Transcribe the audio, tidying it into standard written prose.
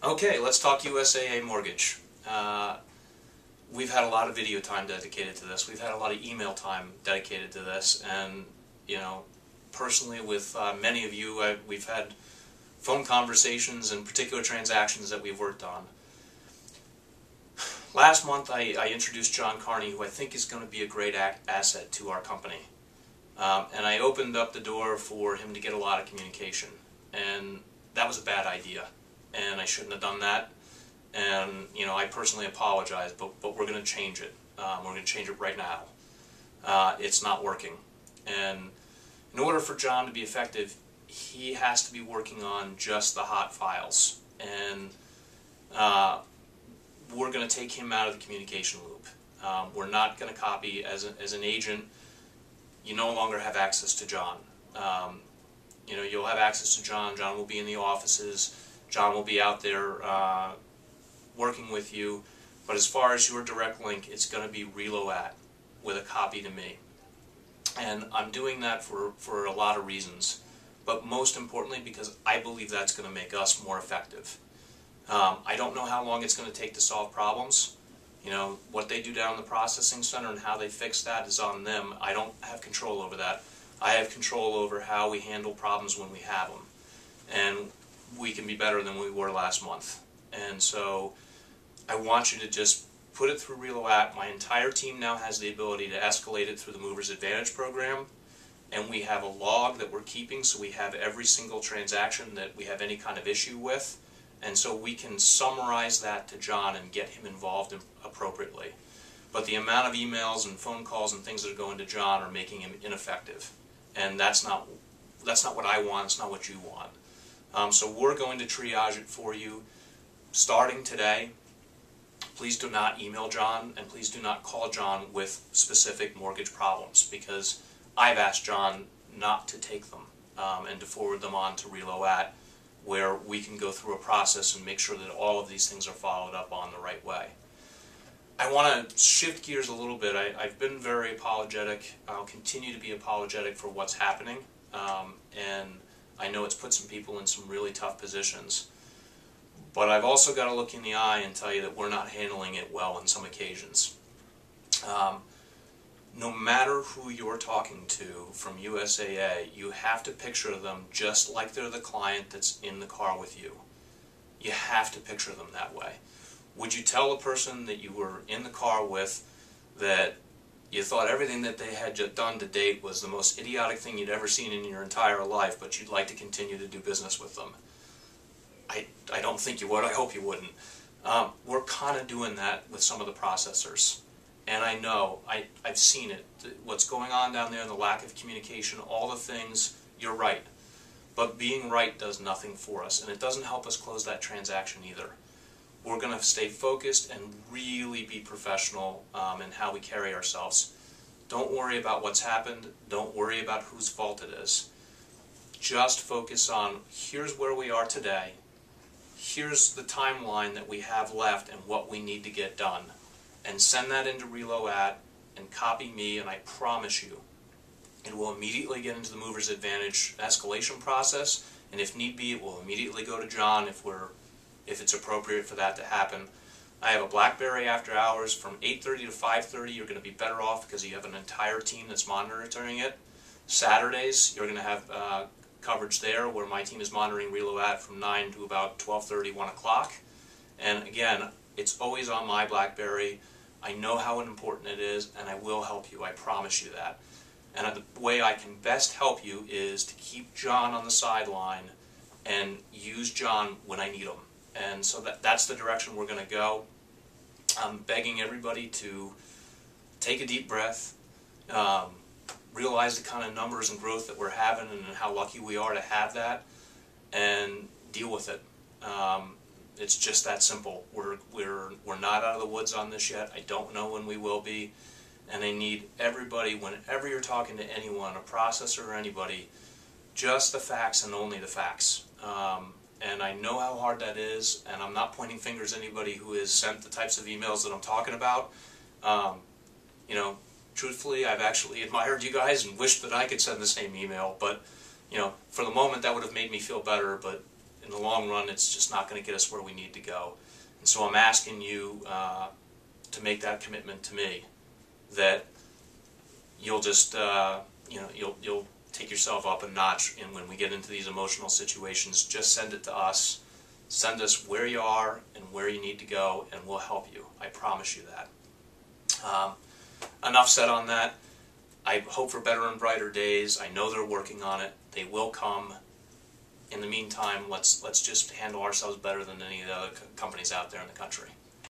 Okay, let's talk USAA Mortgage. We've had a lot of video time dedicated to this. We've had a lot of email time dedicated to this, and personally, with many of you, we've had phone conversations and particular transactions that we've worked on. Last month, I introduced John Carney, who I think is going to be a great asset to our company, and I opened up the door for him to get a lot of communication, and that was a bad idea. And I shouldn't have done that, and I personally apologize, but we're going to change it. We're going to change it right now. It's not working, and in order for John to be effective, he has to be working on just the hot files, and we're going to take him out of the communication loop. We're not going to copy. As an agent, you no longer have access to John. You'll have access to John. John will be in the offices. John will be out there working with you, but as far as your direct link, it's going to be ReloAt with a copy to me. And I'm doing that for a lot of reasons, but most importantly because I believe that's going to make us more effective. I don't know how long it's going to take to solve problems. What they do down in the processing center and how they fix that is on them. I don't have control over that. I have control over how we handle problems when we have them. And we can be better than we were last month. And so I want you to just put it through ReloAt. My entire team now has the ability to escalate it through the Movers Advantage program, and we have a log that we're keeping, so we have every single transaction that we have any kind of issue with, and so we can summarize that to John and get him involved appropriately. But the amount of emails and phone calls and things that are going to John are making him ineffective, and that's not what I want. It's not what you want. So we're going to triage it for you starting today. Please do not email John, and please do not call John with specific mortgage problems, because I've asked John not to take them and to forward them on to ReloAt, where we can go through a process and make sure that all of these things are followed up on the right way. I want to shift gears a little bit. I've been very apologetic. I'll continue to be apologetic for what's happening, and I know it's put some people in some really tough positions, but I've also got to look in the eye and tell you that we're not handling it well on some occasions. No matter who you're talking to from USAA, you have to picture them just like they're the client that's in the car with you. You have to picture them that way. Would you tell the person that you were in the car with that you thought everything that they had done to date was the most idiotic thing you'd ever seen in your entire life, but you'd like to continue to do business with them? I don't think you would. I hope you wouldn't. We're kind of doing that with some of the processors. And I know, I've seen it. What's going on down there and the lack of communication, all the things, you're right. But being right does nothing for us, and it doesn't help us close that transaction either. We're going to stay focused and really be professional in how we carry ourselves. Don't worry about what's happened. Don't worry about whose fault it is. Just focus on, here's where we are today. Here's the timeline that we have left and what we need to get done. And send that into ReloAt and copy me, and I promise you, it will immediately get into the Movers Advantage escalation process, and if need be, it will immediately go to John if it's appropriate for that to happen. I have a BlackBerry after hours from 8:30 to 5:30. You're going to be better off because you have an entire team that's monitoring it. Saturdays, you're going to have coverage there where my team is monitoring ReloAt from 9 to about 12:30, 1 o'clock. And again, it's always on my BlackBerry. I know how important it is, and I will help you. I promise you that. And the way I can best help you is to keep John on the sideline and use John when I need him. And so that's the direction we're going to go. I'm begging everybody to take a deep breath, realize the kind of numbers and growth that we're having and how lucky we are to have that, and deal with it. It's just that simple. We're not out of the woods on this yet. I don't know when we will be. And I need everybody, whenever you're talking to anyone, a processor or anybody, just the facts and only the facts. And I know how hard that is, and I'm not pointing fingers at anybody who has sent the types of emails that I'm talking about. Truthfully, I've actually admired you guys and wished that I could send the same email, but for the moment that would have made me feel better, but in the long run, it's just not going to get us where we need to go. And so I'm asking you to make that commitment to me, that you'll just, you'll take yourself up a notch, and when we get into these emotional situations, just send it to us. Send us where you are and where you need to go, and we'll help you. I promise you that. Enough said on that. I hope for better and brighter days. I know they're working on it. They will come. In the meantime, let's just handle ourselves better than any of the other companies out there in the country.